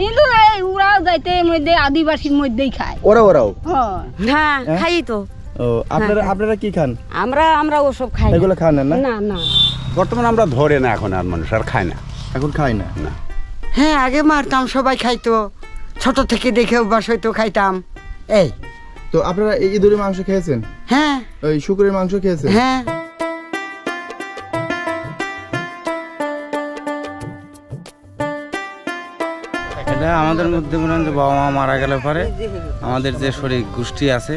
ইঁদুর ওরাও যাইতে মধ্যে আদিবাসীর মধ্যেই খায়। ওরাও হ্যাঁ খাই তো। ও আপনারা কি খান? আমরা ওসব খাই। এগুলো খান না? না বর্তমানে আমরা ধরে না, এখন আর মানুষ আর খায় না। এখন খাই না? হ্যাঁ আগে মারতাম, সবাই খাইতো, ছোট থেকে দেখে অভ্যাস হইতো, খাইতাম। এই তো আপনারা এই ইঁদুরের মাংস খেয়েছেন? হ্যাঁ। ওই শুকুরের মাংস খেয়েছেন? হ্যাঁ। এটা আমাদের মধ্যে মনে হয় বাবা মা মারা গেলে পরে আমাদের যে শরীর গোষ্ঠী আছে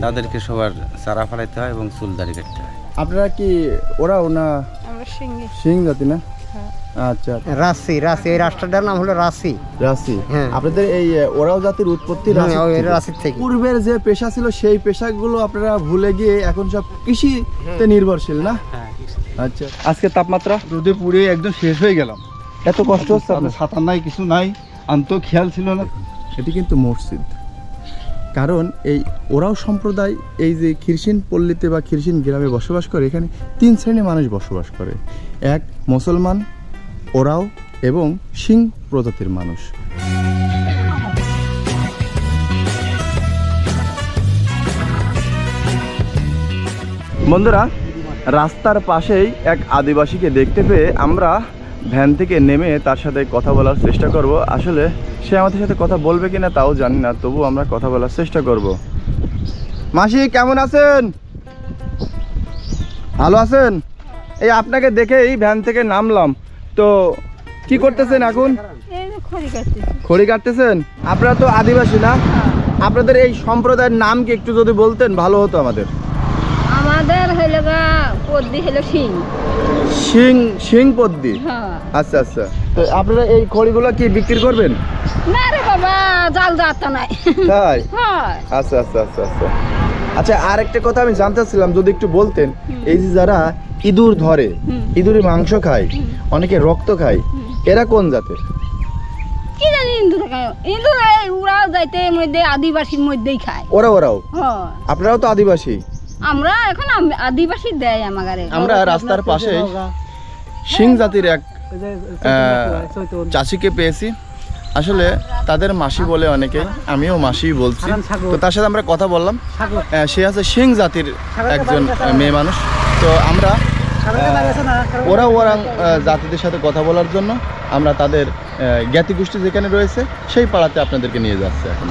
তাদেরকে সবার চারা ফেলাইতে হয় এবং চুল দাড়ি কাটতে হয়। আপনারা কি ওরাও না? সিং জাতি না? আচ্ছা। রাশি এই রাষ্ট্রটার নাম হলো রাশি। আপনাদের এই ওরাও জাতির উৎপত্তি রাশি থেকে। পূর্বের যে পেশা ছিল সেই পেশাগুলো আপনারা ভুলে গিয়ে এখন সব কৃষিতে নির্ভরশীল না? আচ্ছা। আজকে তাপমাত্রা রোদে পুড়ে একদম শেষ হয়ে গেলাম। এত কষ্ট হচ্ছে আপনার? সাঁতার নাই, কিছু নাই, আন্ত খেয়াল ছিল না। এটি কিন্তু মসজিদ, কারণ এই ওরাও সম্প্রদায় এই যে খিরসিন পল্লীতে বা খিরসিন গ্রামে বসবাস করে, এখানে 3 শ্রেণীর মানুষ বসবাস করে। এক মুসলমান, ওরাও এবং সিং প্রজাতির মানুষ। বন্ধুরা, রাস্তার পাশেই এক আদিবাসীকে দেখতে পেয়ে আমরা ভ্যান থেকে নেমে তার সাথে কথা বলার চেষ্টা করব। আসলে সে আমাদের সাথে কথা বলবে কিনা তাও জানি না, তবু আমরা কথা বলার চেষ্টা করব। মাসি কেমন আছেন? ভালো আছেন? এই আপনাকে দেখে এই ভ্যান থেকে নামলাম। তো কি করতেছেন এখন? খড়ি কাটতেছেন? আপনারা তো আদিবাসী না? আপনাদের এই সম্প্রদায়ের নাম কি একটু যদি বলতেন ভালো হতো আমাদের। আমাদের হলো পদ্মী হলো সিং পদ্মী। আচ্ছা আচ্ছা। তো আপনারা এই খড়িগুলো কি বিক্রি করবেন? না রে বাবা, জাল যাতা নাই। তাই? আচ্ছা আচ্ছা আচ্ছা আচ্ছা। আচ্ছা, আর একটা কথা আমি জানতে চাচ্ছিলাম, যদি একটু বলতেন, এই যে যারা ইঁদুর ধরে, ইঁদুরের মাংস খায়, অনেকে রক্ত খায়, এরা কোন জাতের? কি জানি ইঁদুর ওরাও যাইতে মধ্যে আদিবাসীর মধ্যেই খায়। ওরাও? আপনারাও তো আদিবাসী? আমরা এখন আদিবাসী দেয় আমাদের। আমরা রাস্তার পাশে সিং জাতির এক চাষিকে পেয়েছি। আসলে তাদের মাসি বলে অনেকে, আমিও মাসি বলছি। তো তার সাথে আমরা কথা বললাম। সে আছে সিং জাতির একজন মেয়ে মানুষ। তো আমরা ওরাও জাতিদের সাথে কথা বলার জন্য আমরা তাদের জ্ঞাতি গোষ্ঠী যেখানে রয়েছে সেই পাড়াতে আপনাদেরকে নিয়ে যাচ্ছে এখন।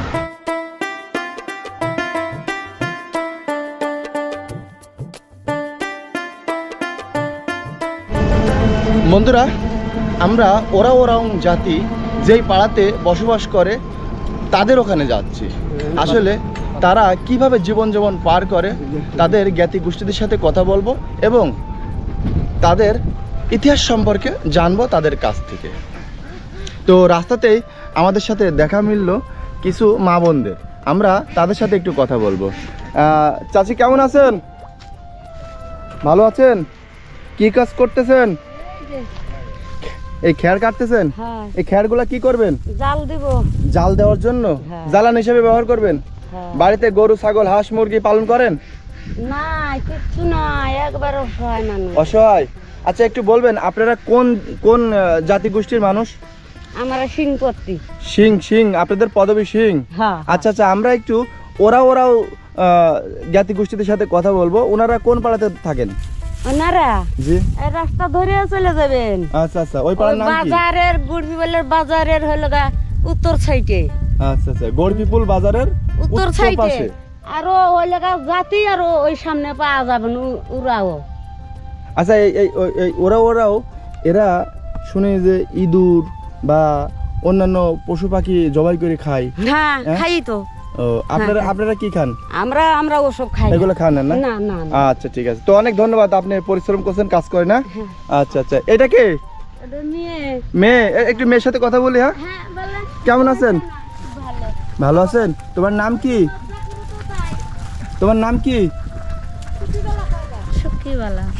বন্ধুরা, আমরা ওরাও জাতি যেই পাড়াতে বসবাস করে তাদের ওখানে যাচ্ছি। আসলে তারা কিভাবে জীবন পার করে তাদের জ্ঞাতি গোষ্ঠীদের সাথে কথা বলবো এবং তাদের ইতিহাস সম্পর্কে জানবো তাদের কাছ থেকে। তো রাস্তাতেই আমাদের সাথে দেখা মিলল কিছু মা বোনদের, আমরা তাদের সাথে একটু কথা বলবো। চাচি কেমন আছেন? ভালো আছেন? কি কাজ করতেছেন? এই খেয়ার কাটতেছেন? এই খেয়ারগুলা কি করবেন? জাল দিব। জাল দেওয়ার জন্য জ্বালানি হিসেবে ব্যবহার করবেন? বাড়িতে গরু, ছাগল, হাঁস, মুরগি পালন করেন? না, কিছু নয়, একবার অসহায় মানুষ। অসহায়? আচ্ছা, একটু বলবেন আপনারা কোন কোন জাতি গোষ্ঠীর মানুষ? আমরা সিং পত্তি। সিং? আপনাদের পদবী সিং? আচ্ছা আচ্ছা। আমরা একটু ওরাও জাতি গোষ্ঠীদের সাথে কথা বলবো। ওনারা কোন পাড়াতে থাকেন? ওনারা জি এই রাস্তা ধরে চলে যাবেন। আচ্ছা আচ্ছা। ওই পাড়ার নাম কি? বাজারের গুড়পিপুলের বাজারের হলো উত্তর সাইডে। আচ্ছা আচ্ছা। গুড়পিপুল বাজারের উত্তর সাইডে। আর ওই লাগা জাতি আর ওই সামনে পাওয়া যাবেন ওরাও। আচ্ছা, এই ওরাও এরা শুনে যে ইঁদুর বা অন্যান্য পশু পাখি জবাই করে খায়। হ্যাঁ, খাই তো। আপনারা কি খান? আমরা ওসব খাই। এগুলো খান না? না। আচ্ছা ঠিক আছে। তো অনেক ধন্যবাদ, আপনি পরিশ্রম করছেন, কাজ করেন না? আচ্ছা আচ্ছা। এটা কে? মেয়ে। একটু মেয়ের সাথে কথা বলি। হ্যাঁ, কেমন আছেন? ভালো আছেন? তোমার নাম কি?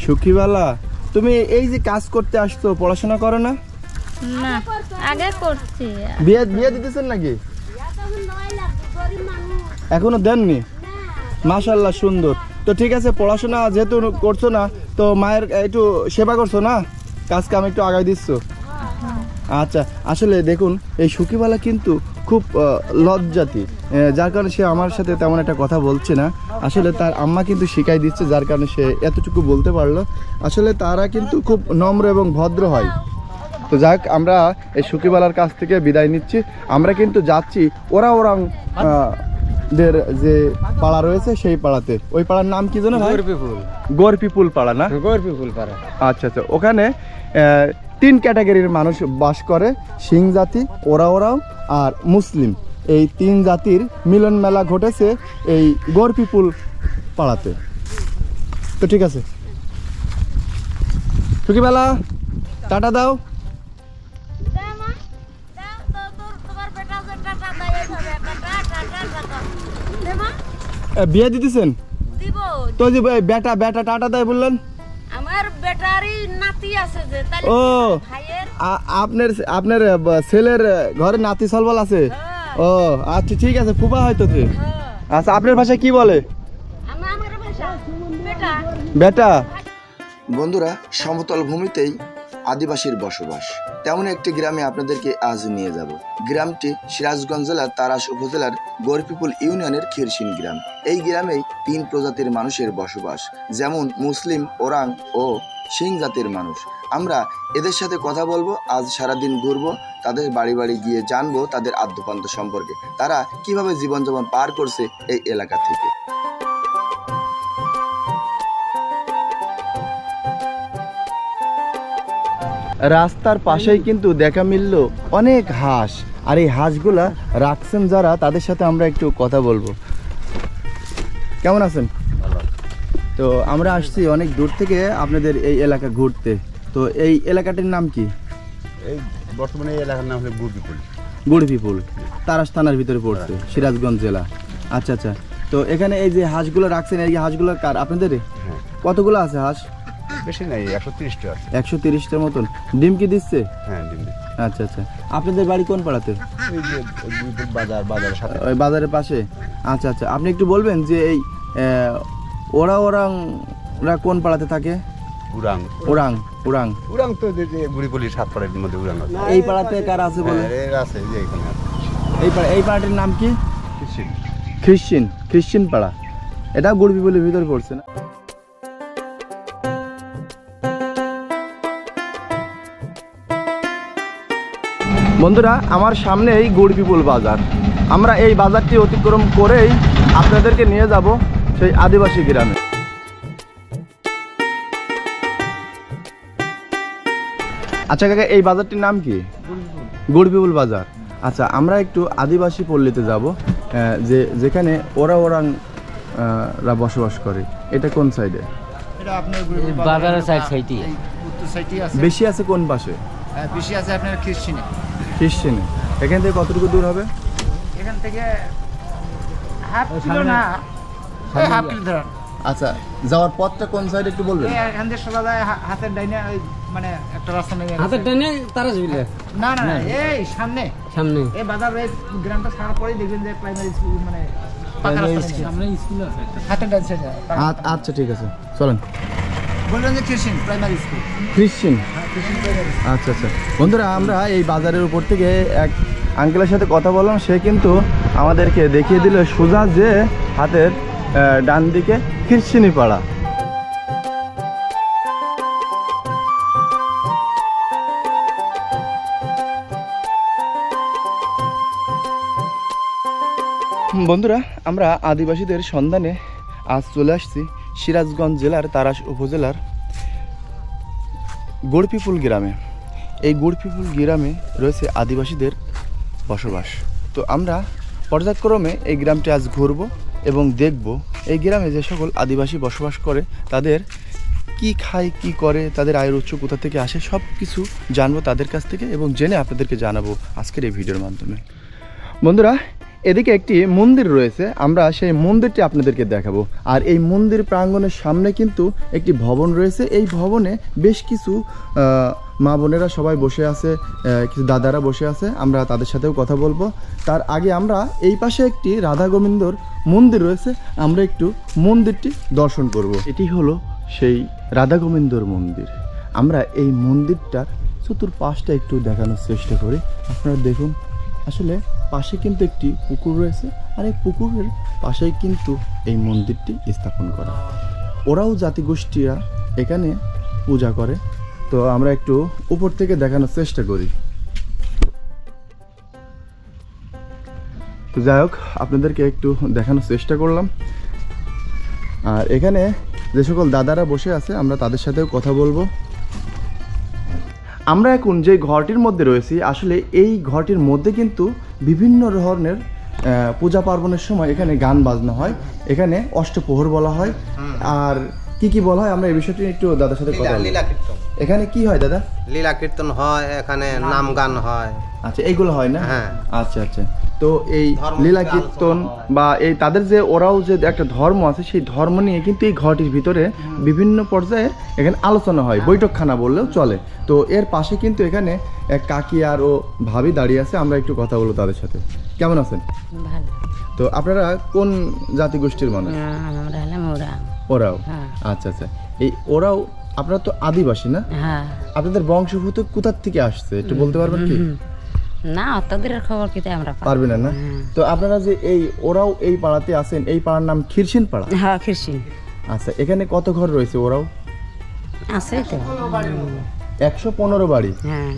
সুখীবালা। তুমি এই যে কাজ করতে আসছো, পড়াশোনা করো না? না, আগে করছি। বিয়ে দিতেছেন নাকি? এখনো দেননি? মাশাআল্লাহ, সুন্দর। তো ঠিক আছে, পড়াশোনা যেহেতু করছো না, তো মায়ের একটু সেবা করছো না, কাজ কাম একটু আগাই দিচ্ছ। আচ্ছা, আসলে দেখুন এই সখীবালা কিন্তু খুব লজ্জাতি, যার কারণে সে আমার সাথে তেমন একটা কথা বলছে না। আসলে তার আম্মা কিন্তু শিখাই দিচ্ছে, যার কারণে সে এতটুকু বলতে পারলো। আসলে তারা কিন্তু খুব নম্র এবং ভদ্র হয়। তো যাক, আমরা এই সখীবালার কাছ থেকে বিদায় নিচ্ছি। আমরা কিন্তু যাচ্ছি ওরাং দের যে পাড়া রয়েছে সেই পাড়াতে। ওই পাড়ার নাম কি জানো ভাই? গোরপিপুল পাড়া না? গোরপিপুল পাড়া। আচ্ছা আচ্ছা, ওখানে 3 ক্যাটাগরির মানুষ বাস করে, সিং জাতি, ওরাং আর মুসলিম। এই 3 জাতির মিলন মেলা ঘটেছে এই গোরপিপুল পাড়াতে। তো ঠিক আছে সখীবালা, টাটা দাও। বিয়ে দিতেছেন তো? যে বেটা বেটা টাটা দেয় বললেন। আমার বেটারই নাতি আছে যে, তাহলে ও ভাইয়ের আপনার ছেলের ঘরে নাতি সলবল আছে? ও আচ্ছা ঠিক আছে, ফুপা হয়তো। আচ্ছা, আপনার ভাষায় কি বলে? আমার ভাষা বেটা। বেটা। বন্ধুরা, সমতল ভূমিতেই আদিবাসীর বসবাস, তেমন একটি গ্রামে আপনাদেরকে আজ নিয়ে যাব। গ্রামটি সিরাজগঞ্জ জেলার তারাস উপজেলার গোরপিপুল ইউনিয়নের খিরসিন গ্রাম। এই গ্রামেই 3 প্রজাতির মানুষের বসবাস, যেমন মুসলিম, ওরাং ও সিং জাতির মানুষ। আমরা এদের সাথে কথা বলবো, আজ সারাদিন ঘুরবো, তাদের বাড়ি বাড়ি গিয়ে জানবো তাদের আদ্যপান্ত সম্পর্কে, তারা কিভাবে জীবনযাপন পার করছে এই এলাকা থেকে। রাস্তার পাশেই কিন্তু দেখা মিলল অনেক হাঁস, আর এই হাঁসগুলা রাখছেন যারা, তাদের সাথে আমরা একটু কথা বলবো। কেমন আছেন? তো আমরা আসছি অনেক দূর থেকে আপনাদের এই এলাকা ঘুরতে। তো এই এলাকাটির নাম কি? এই বর্তমানে এই এলাকার নাম হলো গুড়পিপুল। গুড়পিপুল তারাস থানার ভিতরে পড়ছে, সিরাজগঞ্জ জেলা। আচ্ছা আচ্ছা, তো এখানে এই যে হাঁসগুলো রাখছেন, এই হাঁসগুলো কার? আপনাদের? হ্যাঁ। কতগুলো আছে হাঁস? বেশি নাই, 130টা আছে। 130টার মতন। ডিম কি দিচ্ছে? হ্যাঁ, ডিম দিচ্ছে। আচ্ছা আচ্ছা, আপনাদের বাড়ি কোন পাড়াতে? এই যে গুড়পিপুল বাজারের সাথে। ওই বাজারের পাশে? আচ্ছা আচ্ছা, আপনি একটু বলবেন যে এই ওরাংরা কোন পাড়াতে থাকে? উরাং। ওরাং ওরাং উরাং তো যে গুড়িপল্লির 7 পাড়ার মধ্যে উরাং আছে। এই পাড়াতে কার আছে বলে? এর আছে, এই যে এখানে আছে। এই পাড়াটির নাম কি? খিরসিন। খ্রিশ্চিন পাড়া। এটা গুড়পিপুলের ভিতরে পড়ছে না? বন্ধুরা, আমার সামনে এই গুড়পিপুল বাজার। আমরা এই বাজারটি অতিক্রম করেই আপনাদেরকে নিয়ে যাব সেই আদিবাসী গ্রামে। আচ্ছা কাকা, এই বাজারটির নাম কি? গুড়পিপুল বাজার। আচ্ছা, আমরা একটু আদিবাসী পল্লীতে যাব, যেখানে ওরাংরা বসবাস করে। এটা কোন সাইডে? এটা আপনার বাজারের সাইডে উত্তর সাইডে আছে। বেশি আছে কোন পাশে? বেশি আছে আপনার খ্রিস্টানে। খ্রিশ্চিয়ানে। এখান থেকে কতটুকু দূর হবে? এখান থেকে হাফ কিলো না, হাফ কিলো ধরেন। আচ্ছা, যাওয়ার পথটা কোন সাইডে একটু বলবেন? এখান থেকে সোজা যায় হাতের ডাইনে, মানে একটা রাস্তা নেই। হাতের ডানে তারাস বিলে? না না না, এই সামনে এই বাজার, এই গ্রামটা ছাড়া পরেই দেখবেন যে প্রাইমারি স্কুল, মানে পাকা রাস্তা নেই। সামনে স্কুল আছে হাতের ডান সাইডে। আচ্ছা ঠিক আছে, চলেন। বললেন যে খ্রিস্টান প্রাইমারি স্কুল। খ্রিশ্চিয়ান। আচ্ছা আচ্ছা, বন্ধুরা, আমরা এই বাজারের উপর থেকে এক আঙ্কেলের সাথে কথা বললাম। সে কিন্তু আমাদেরকে দেখিয়ে দিল সোজা যে হাতের ডান দিকে খ্রিশ্চিয়ানি পাড়া। বন্ধুরা, আমরা আদিবাসীদের সন্ধানে আজ চলে আসছি সিরাজগঞ্জ জেলার তারাস উপজেলার গুড়পিপুল গ্রামে। এই গুড়পিপুল গ্রামে রয়েছে আদিবাসীদের বসবাস। তো আমরা পর্যায়ক্রমে এই গ্রামটি আজ ঘুরব এবং দেখব এই গ্রামে যে সকল আদিবাসী বসবাস করে তাদের কি খায়, কি করে, তাদের আয়ের উৎস কোথা থেকে আসে, সব কিছু জানবো তাদের কাছ থেকে এবং জেনে আপনাদেরকে জানাবো আজকের এই ভিডিওর মাধ্যমে। বন্ধুরা, এদিকে একটি মন্দির রয়েছে, আমরা সেই মন্দিরটি আপনাদেরকে দেখাবো। আর এই মন্দির প্রাঙ্গণের সামনে কিন্তু একটি ভবন রয়েছে। এই ভবনে বেশ কিছু মা বোনেরা সবাই বসে আছে, কিছু দাদারা বসে আছে। আমরা তাদের সাথেও কথা বলবো। তার আগে আমরা এই পাশে একটি রাধা গোবিন্দর মন্দির রয়েছে, আমরা একটু মন্দিরটি দর্শন করব। এটি হলো সেই রাধা গোবিন্দর মন্দির। আমরা এই মন্দিরটার চতুর্পাশটা একটু দেখানোর চেষ্টা করি। আপনারা দেখুন, আসলে পাশে কিন্তু একটি পুকুর রয়েছে, আর এই পুকুরের পাশেই কিন্তু এই মন্দিরটি স্থাপন করা। ওরাও জাতিগোষ্ঠীরা এখানে পূজা করে। তো আমরা একটু উপর থেকে দেখানোর চেষ্টা করি। তো যাই হোক, আপনাদেরকে একটু দেখানোর চেষ্টা করলাম। আর এখানে যে সকল দাদারা বসে আছে আমরা তাদের সাথেও কথা বলবো। আমরা এখন যে ঘরটির মধ্যে রয়েছি, আসলে এই ঘরটির মধ্যে কিন্তু বিভিন্ন ধরনের পূজা পার্বণের সময় এখানে গান বাজনা হয়, এখানে অষ্টপ্রহর বলা হয়। আর কি কি বলা হয় আমরা এই বিষয়টি একটু দাদার সাথে কথা বলবো। লীলা কীর্তন, এখানে কি হয় দাদা? লীলা কীর্তন হয়, এখানে নাম গান হয়। আচ্ছা, এইগুলো হয় না? হ্যাঁ। আচ্ছা আচ্ছা। তো এই লীলা কীর্তন বা এই তাদের যে ওরাও যে একটা ধর্ম আছে, সেই ধর্ম নিয়ে কিন্তু এই ঘরটির ভিতরে বিভিন্ন পর্যায়ে এখানে আলোচনা হয়, বৈঠকখানা বললেও চলে। তো এর পাশে কিন্তু এখানে এক কাকি আর ও ভাবি দাঁড়িয়ে আছে, আমরা একটু কথা বলবো তাদের সাথে। কেমন আছেন? ভালো। তো আপনারা কোন জাতিগোষ্ঠীর মানুষ? আমরা হলাম ওরাও। ওরাও? আচ্ছা আচ্ছা। এই ওরাও আপনারা তো আদিবাসী না? হ্যাঁ। আপনাদের বংশভূত কোথার থেকে আসছে একটু বলতে পারবেন কি? না, অতদের খবর কি আমরা পারবেন না? তো আপনারা যে এই ওরাও এই পাড়াতে আছেন, এই পাড়ার নাম খিরসিন পাড়া? হ্যাঁ, খিরসিন। আচ্ছা, এখানে কত ঘর রয়েছে ওরাও? আছে তো 115 বাড়ি? হ্যাঁ।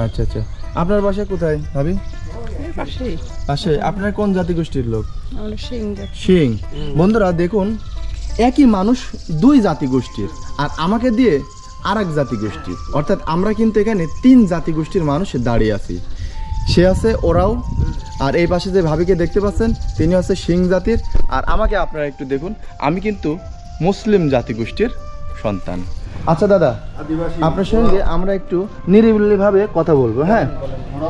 আচ্ছা আচ্ছা। আপনার বাসা কোথায় ভাবি? পাশে। আপনার কোন জাতিগোষ্ঠীর লোক? সিং। বন্ধুরা দেখুন, একই মানুষ দুই জাতিগোষ্ঠীর, আর আমাকে দিয়ে আর এক জাতিগোষ্ঠীর, অর্থাৎ আমরা কিন্তু এখানে 3 জাতিগোষ্ঠীর মানুষ দাঁড়িয়ে আছি। সে আছে ওরাও, আর এই পাশে যে ভাবিকে দেখতে পাচ্ছেন তিনি হচ্ছে সিং জাতির, আর আমাকে আপনারা একটু দেখুন, আমি কিন্তু মুসলিম জাতিগোষ্ঠীর সন্তান। আচ্ছা দাদা, আপনার সঙ্গে আমরা একটু নিরিবিলিভাবে কথা বলবো। হ্যাঁ,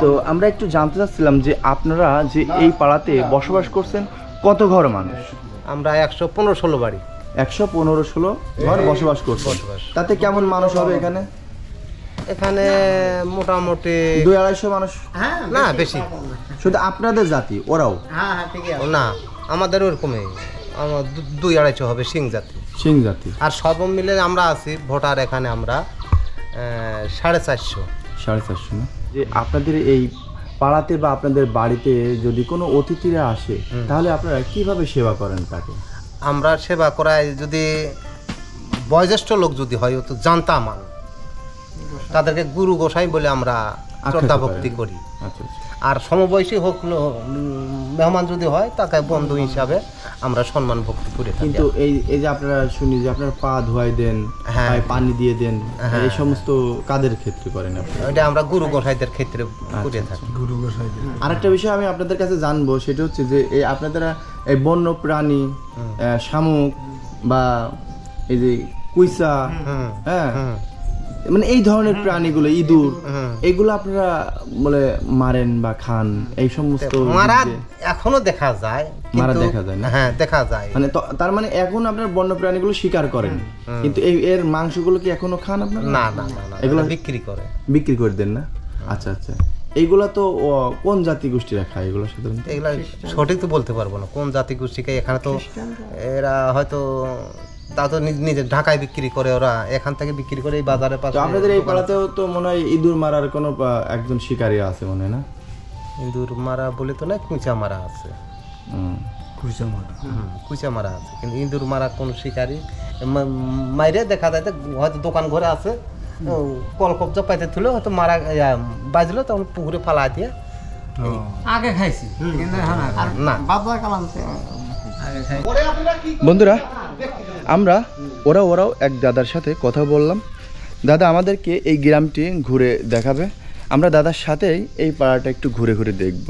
তো আমরা একটু জানতে চাচ্ছিলাম যে আপনারা যে এই পাড়াতে বসবাস করছেন, কত ঘর মানুষ? আমরা 115-16 বাড়ি। 115-16 ঘর বসবাস করছেন। তাতে কেমন মানুষ হবে এখানে? এখানে মোটামুটি 200-250 মানুষ? না, বেশি। শুধু আপনাদের জাতি ওরাও? না, আমাদের ওরকমই, আমার 200-250 হবে সিং জাতি। সিং জাতি। আর সব মিলে আমরা আছি ভোটার এখানে আমরা 450। 450 না? যে আপনাদের এই পাড়াতে বা আপনাদের বাড়িতে যদি কোনো অতিথিরা আসে, তাহলে আপনারা কিভাবে সেবা করেন তাকে? আমরা সেবা করাই, যদি বয়োজ্যেষ্ঠ লোক যদি হয়, ও তো জানতা মান, তাদেরকে গুরু গোসাই বলে আমরা শ্রদ্ধা ভক্তি করি। আচ্ছা আচ্ছা। আর সমবয়সী হোক মেহমান যদি হয়, তাকে বন্ধু হিসাবে আমরা সম্মান ভক্তি করে থাকি। কিন্তু এই যে আপনারা শুনি যে আপনারা পা ধোয়াই দেন, পায়ে পানি দিয়ে দেন, এই সমস্ত কাদের ক্ষেত্রে করেন আপনারা? এটা আমরা গুরু গোসাইদের ক্ষেত্রে করে থাকি। আরেকটা বিষয় আমি আপনাদের কাছে জানবো, সেটা হচ্ছে যে এই আপনারা এই বন্য প্রাণী, শামুক বা এই যে কুইসা, হ্যাঁ, মানে এই ধরনের প্রাণীগুলো, ইঁদুর, এগুলো আপনারা বলে মারেন বা খান? এই সমস্ত মারা এখনো দেখা যায়, মারা দেখা যায় না? হ্যাঁ, দেখা যায়। মানে তার মানে এখন আপনার বন্য প্রাণীগুলো শিকার করেন, কিন্তু এর মাংসগুলো কি এখনো খান আপনারা? না না না, এগুলো বিক্রি করে দেন না? আচ্ছা আচ্ছা। এইগুলা তো কোন জাতিগোষ্ঠীরা খায় এগুলো সাধারণত? এগুলা সঠিক তো বলতে পারবো না কোন জাতিগোষ্ঠীকে। এখানে তো এরা হয়তো তা তো নিজে ঢাকায় বিক্রি করে, ওরা এখান থেকে বিক্রি করে এই বাজারে পাশে। আপনাদের এই পাড়াতেও তো মনে হয় ইঁদুর মারার কোনো একজন শিকারী আছে মনে হয় না? ইঁদুর মারা বলে তো না, কুঁচা মারা আছে। কুঁচা মারা আছে, কিন্তু ইঁদুর মারা কোন শিকারী মাইরে দেখা যায়, হয়তো দোকান ঘরে আছে, কল কবজা পাইতে তুলে হয়তো মারা বাজলো, তখন পুকুরে ফালা দিয়ে আগে খাইছি না। বন্ধুরা, আমরা ওরাও এক দাদার সাথে কথা বললাম। দাদা আমাদেরকে এই গ্রামটি ঘুরে দেখাবে, আমরা দাদার সাথেই এই পাড়াটা একটু ঘুরে ঘুরে দেখব।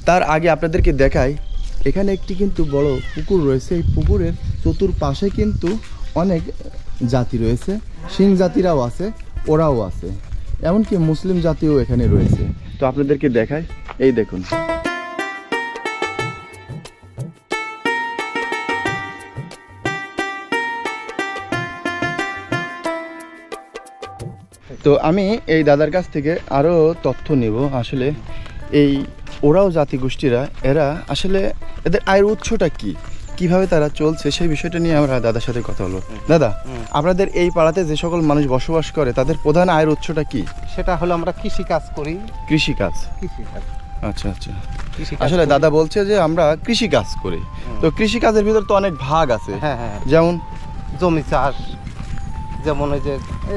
তার আগে আপনাদেরকে দেখাই, এখানে একটি কিন্তু বড় পুকুর রয়েছে। এই পুকুরের চতুর্পাশে কিন্তু অনেক জাতি রয়েছে, সিং জাতিরাও আছে, ওরাও আছে, এমনকি মুসলিম জাতিও এখানে রয়েছে। তো আপনাদেরকে দেখাই, এই দেখুন। তো আমি এই দাদার কাছ থেকে আরও তথ্য নেব, আসলে এই ওরাও জাতিগোষ্ঠীরা এরা আসলে এদের আয়ের উৎসটা কি, কিভাবে তারা চলছে সেই বিষয়টা নিয়ে আমরা দাদার সাথে কথা বলবো। দাদা, আপনাদের এই পাড়াতে যে সকল মানুষ বসবাস করে তাদের প্রধান আয়ের উৎসটা কি? সেটা হলো আমরা কৃষি কাজ করি। কৃষিকাজ। কৃষিকাজ আচ্ছা আচ্ছা। আসলে দাদা বলছে যে আমরা কৃষি কাজ করি, তো কৃষি কাজের ভিতর তো অনেক ভাগ আছে। হ্যাঁ হ্যাঁ, যেমন জমি চাষ, যেমন এই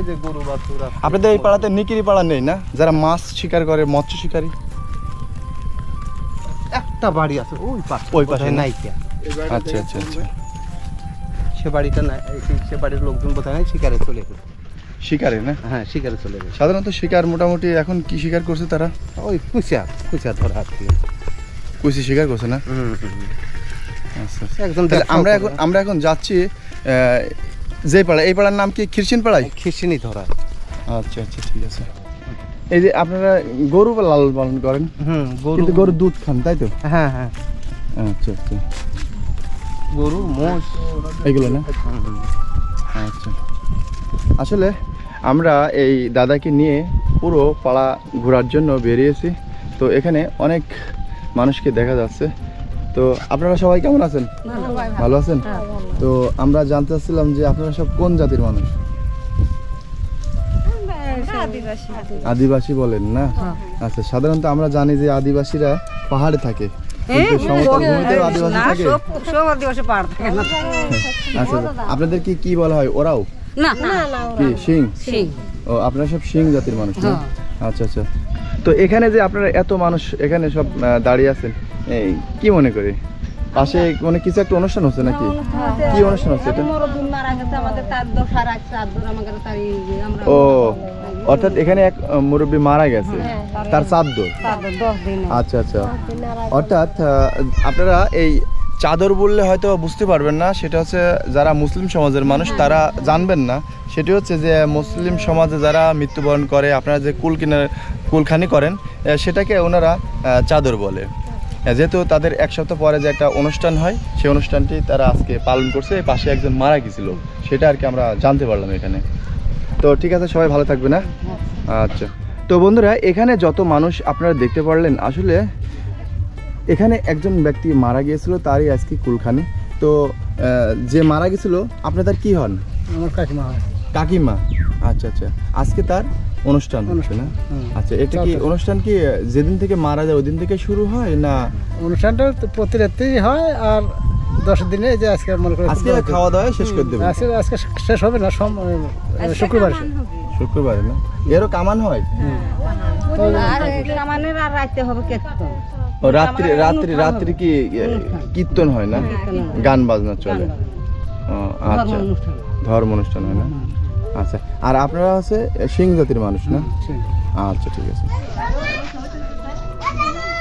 যে গরু বাছুর। আপনাদের এই পাড়াতে নিকিরি পাড়া নেই না, যারা মাছ শিকার করে, মৎস্য শিকারী? একটা বাড়ি আছে ওই পাশে নাই। আচ্ছা আচ্ছা আচ্ছা। সে বাড়িটা নাই, সে বাড়ির লোকজন বোধ হয় শিকারে চলে গেছে। শিকারে না? হ্যাঁ, শিকারে চলে গেছে। সাধারণত শিকার মোটামুটি এখন কি শিকার করছে তারা? ওই কুচা ধরা আর কি। কুচি শিকার করছে না? আচ্ছা আচ্ছা। একদম আমরা এখন যাচ্ছি যে পাড়া, এই পাড়ার নাম কি খিরচিন পাড়ায়? খিরচিনি ধরা। আচ্ছা আচ্ছা, ঠিক আছে। এই যে আপনারা গরু লালন পালন করেন? কিন্তু গরুর দুধ খান, তাই তো? হ্যাঁ হ্যাঁ। আচ্ছা আচ্ছা। গরু, মোষ এগুলো না? আচ্ছা। আসলে আমরা এই দাদাকে নিয়ে পুরো পাড়া ঘোরার জন্য বেরিয়েছি। তো এখানে অনেক মানুষকে দেখা যাচ্ছে। তো আপনারা সবাই কেমন আছেন? ভালো আছেন? তো আমরা জানতে চাচ্ছিলাম যে আপনারা সব কোন জাতির মানুষ? আদিবাসী বলেন না? আচ্ছা, সাধারণত আমরা জানি যে আদিবাসীরা পাহাড়ে থাকে, কিন্তু সমতল ভূমিতেও আদিবাসী থাকে। আচ্ছা, আপনাদের কি বলা হয়? ওরাও না কি সিং? সিং। ও, আপনারা সব সিং জাতির মানুষ না? আচ্ছা আচ্ছা। তো এখানে যে আপনারা এত মানুষ এখানে সব দাঁড়িয়ে আছেন, এই কি মনে করে? পাশে কোনো কিছু একটা অনুষ্ঠান হচ্ছে নাকি? কি অনুষ্ঠান হচ্ছে এটা? ও, অর্থাৎ এখানে এক মুরব্বী মারা গেছে, তার চাঁদ। আচ্ছা আচ্ছা। অর্থাৎ আপনারা এই চাদর বললে হয়তো বুঝতে পারবেন না, সেটা হচ্ছে যারা মুসলিম সমাজের মানুষ তারা জানবেন না। সেটি হচ্ছে যে মুসলিম সমাজে যারা মৃত্যুবরণ করে, আপনারা যে কুলখানি করেন, সেটাকে ওনারা চাদর বলে। যেহেতু তাদের এক সপ্তাহ পরে যে একটা অনুষ্ঠান হয়, সেই অনুষ্ঠানটি তারা আজকে পালন করছে। পাশে একজন মারা গেছিল, সেটা আর কি আমরা জানতে পারলাম এখানে। তো ঠিক আছে, সবাই ভালো থাকবে না? আচ্ছা। তো বন্ধুরা, এখানে যত মানুষ আপনারা দেখতে পারলেন, আসলে এখানে একজন ব্যক্তি মারা গিয়েছিল, তারই আজকে কুলখানি। তো যে মারা গেছিল আপনাদের কি হন? আমার কাকিমা। কাকিমা। আচ্ছা আচ্ছা। আজকে তার অনুষ্ঠান হচ্ছে না? আচ্ছা, এটা কি অনুষ্ঠান কি যেদিন থেকে মারা যায় ওই দিন থেকে শুরু হয় না? অনুষ্ঠানটা প্রতি রাতেই হয়, আর 10 দিনে যে আজকে মনে করে আজকে খাওয়া দাওয়া শেষ করে দেবে? আজকে শেষ হবে না, শুক্রবার। শুক্রবারে না? এরও কামান হয়? কামানের আর রাইতে হবে কীর্তন। ও, রাত্রি কি কীর্তন হয় না? গান বাজনা চলে? আচ্ছা, ধর্ম অনুষ্ঠান হয় না? আচ্ছা। আর আপনারা হচ্ছে সিং জাতির মানুষ না? আচ্ছা, ঠিক আছে।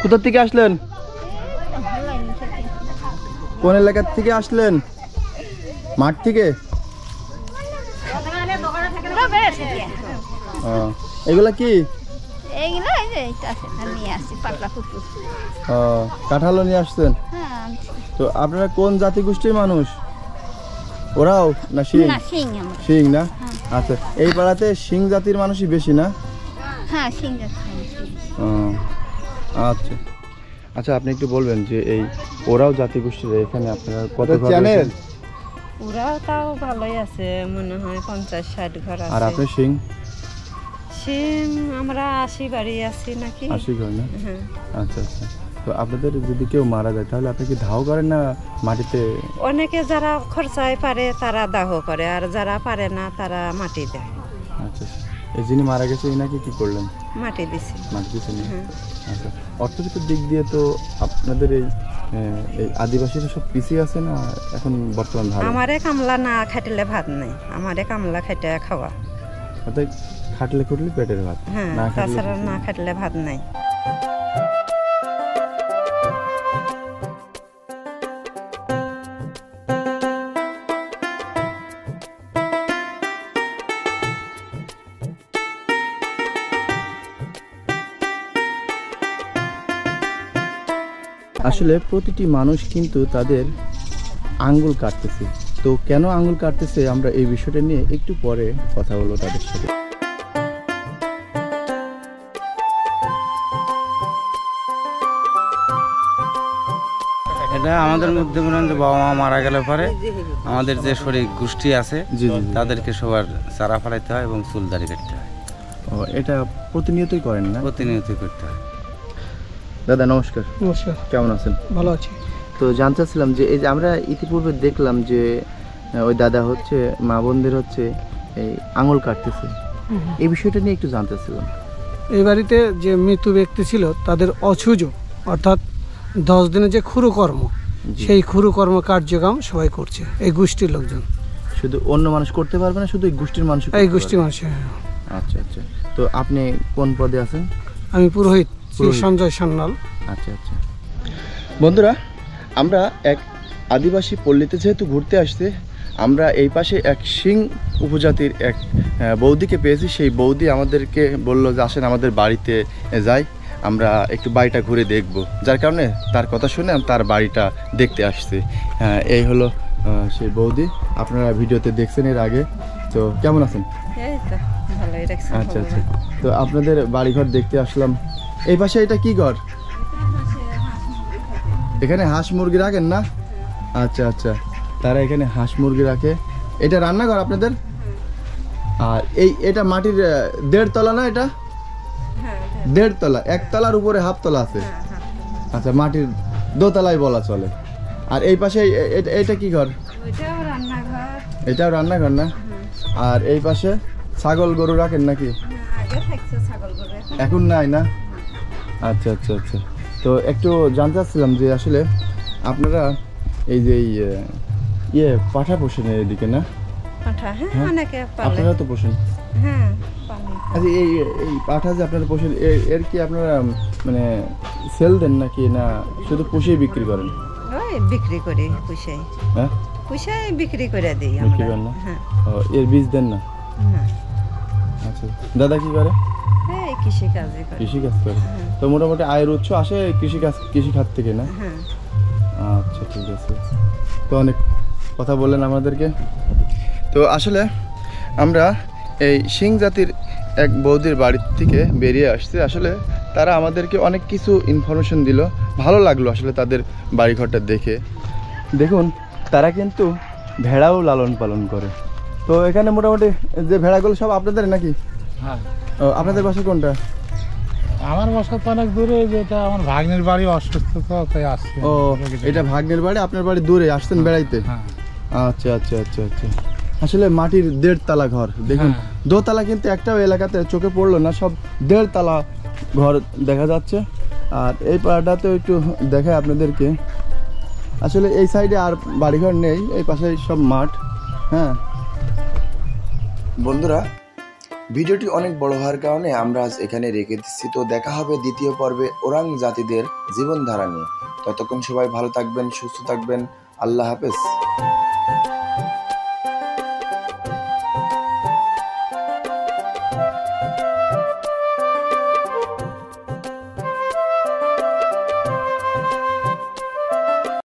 কোথা থেকে আসলেন? কোন এলাকা থেকে আসলেন? মাঠ থেকে? এগুলা কি? কাঁঠালও নিয়ে আসছেন? তো আপনারা কোন জাতি গোষ্ঠীর মানুষ? ওরাও না সিং? সিং না? আচ্ছা। এই পাড়াতে সিং জাতির মানুষই বেশি না? আচ্ছা আচ্ছা। আপনি একটু বলবেন যে এই ওরাও জাতি গোষ্ঠীর এখানে আপনারা কত জানেন? ওরাও তাও ভালোই আছে, মনে হয় 50-60 ঘর আছে। আর আপনি সিং? সিং আমরা 80 বাড়ি আছি নাকি? 80 ঘর না? আচ্ছা আচ্ছা। তো আপনাদের যদি কেউ মারা যায় তাহলে আপনি কি দাহ করেন না মাটিতে? অনেকে যারা খরচায় পারে তারা দাহ করে, আর যারা পারে না তারা মাটি দেয়। আচ্ছা। এই যিনি মারা গেছে এনাকে কি করলেন? মাটি দিছি। মাটি দিয়েছেন? আচ্ছা। অর্থনৈতিক দিক দিয়ে তো আপনাদের এই আদিবাসীরা সব পিছিয়ে আছে না এখন বর্তমান ভালো? আমারে কামলা না খাইলে ভাত নাই, আমারে কামলা খাইতে খাওয়া। অর্থাৎ খাটলে খুটলে পেটের ভাত, না তাছাড়া না খাইলে ভাত নাই। আসলে প্রতিটি মানুষ কিন্তু তাদের আঙ্গুল কাটতেছে। তো কেন আঙ্গুল কাটতেছে আমরা এই বিষয়টা নিয়ে একটু পরে কথা বলবো তাদের সাথে। এটা আমাদের মধ্যে মনে হয় যে বাবা মা মারা গেলে পরে আমাদের যে শরীর গোষ্ঠী আছে তাদেরকে সবার চারা ফেলাইতে হয় এবং চুল দাড়ি কাটতে হয়। ও, এটা প্রতিনিয়তই করেন না? প্রতিনিয়তই করতে হয়। দাদা নমস্কার। নমস্কার। কেমন আছেন? ভালো আছি। তো জানতে চাচ্ছিলাম যে এই যে আমরা ইতিপূর্বে দেখলাম যে ওই দাদা হচ্ছে মা বোনদের হচ্ছে এই আঙুল কাটতেছে, এই বিষয়টা নিয়ে একটু জানতে চাচ্ছিলাম। এই বাড়িতে যে মৃত ব্যক্তি ছিল তাদের অছুজ অর্থাৎ 10 দিনের যে খুরুকর্ম, সেই খুরুকর্ম কার্যক্রম সবাই করছে এই গোষ্ঠীর লোকজন। শুধু অন্য মানুষ করতে পারবে না, শুধু এই গোষ্ঠীর মানুষ? এই গোষ্ঠীর মানুষ। আচ্ছা আচ্ছা। তো আপনি কোন পদে আছেন? আমি পুরোহিত শ্রী সঞ্জয় সান্যাল। আচ্ছা আচ্ছা। বন্ধুরা, আমরা এক আদিবাসী পল্লীতে যেহেতু ঘুরতে আসছে, আমরা এই পাশে এক সিং উপজাতির এক বৌদিকে পেয়েছি। সেই বৌদি আমাদেরকে বললো যে আসেন আমাদের বাড়িতে যাই, আমরা একটু বাড়িটা ঘুরে দেখব, যার কারণে তার কথা শুনে আমি তার বাড়িটা দেখতে আসছি। এই হলো সেই বৌদি, আপনারা ভিডিওতে দেখছেন এর আগে। তো কেমন আছেন? আচ্ছা আচ্ছা। তো আপনাদের বাড়িঘর দেখতে আসলাম। এই পাশে এটা কি ঘর? এখানে হাঁস মুরগি রাখেন না? আচ্ছা আচ্ছা, তারা এখানে হাঁস মুরগি রাখে। এটা রান্নাঘর আপনাদের? আর এটা মাটির 1.5 তলা না? এটা 1.5 তলা, 1 তলার উপরে হাফ তলা আছে। আচ্ছা, মাটির 2 তলায় বলা চলে। আর এই পাশে এটা কি ঘর? এটাও রান্নাঘর না? আর এই পাশে ছাগল গরু রাখেন নাকি? এখন নাই না? আচ্ছা আচ্ছা আচ্ছা। তো একটু জানতে চাচ্ছিলাম যে আসলে আপনারা এই যে পাঠা পোষেন এদিকে না? আপনারা তো পোষেন। আচ্ছা, এই পাঠা যে আপনারা পোষেন, এর কি আপনারা মানে সেল দেন নাকি না শুধু পুষেই বিক্রি করেন? বিক্রি করি, পুষাই। হ্যাঁ, পুষাই বিক্রি করে দিই বিক্রি করেন না? এর বীজ দেন না? আচ্ছা, দাদা কি করে? কৃষি কাজ করে। তো মোটামুটি আয়ের উৎস আসে কৃষি খাত থেকে না? আচ্ছা, ঠিক আছে। তো অনেক কথা বললেন আমাদেরকে। তো আসলে আমরা এই সিং জাতির এক বৌদির বাড়ি থেকে বেরিয়ে আসছে। আসলে তারা আমাদেরকে অনেক কিছু ইনফরমেশন দিল, ভালো লাগলো আসলে তাদের বাড়িঘরটা দেখে। দেখুন, তারা কিন্তু ভেড়াও লালন পালন করে। তো এখানে মোটামুটি যে ভেড়াগুলো সব আপনাদের নাকি? হ্যাঁ। ও, আপনাদের বাসা কোনটা? আমার বাসা তো অনেক দূরে, যেটা আমার ভাগ্নের বাড়ি, অসুস্থ তাই আসছে। ও, এটা ভাগ্নের বাড়ি, আপনার বাড়ি দূরে আসছেন বেড়াইতে? আচ্ছা আচ্ছা আচ্ছা আচ্ছা। আসলে মাটির 1.5 তলা ঘর, দেখুন 2 তলা কিন্তু একটাও এলাকাতে চোখে পড়লো না, সব 1.5 তলা ঘর দেখা যাচ্ছে। আর এই পাড়াটাতে একটু দেখায় আপনাদেরকে। আসলে এই সাইডে আর বাড়িঘর নেই, এই পাশে সব মাঠ। হ্যাঁ বন্ধুরা, ভিডিওটি অনেক বড় হওয়ার কারণে আমরা আজ এখানে রেখে দিচ্ছি। তো দেখা হবে দ্বিতীয় পর্বে ওরাং জাতিদের জীবনধারা নিয়ে। ততক্ষণ সবাই ভালো থাকবেন, সুস্থ থাকবেন। আল্লাহ হাফেজ।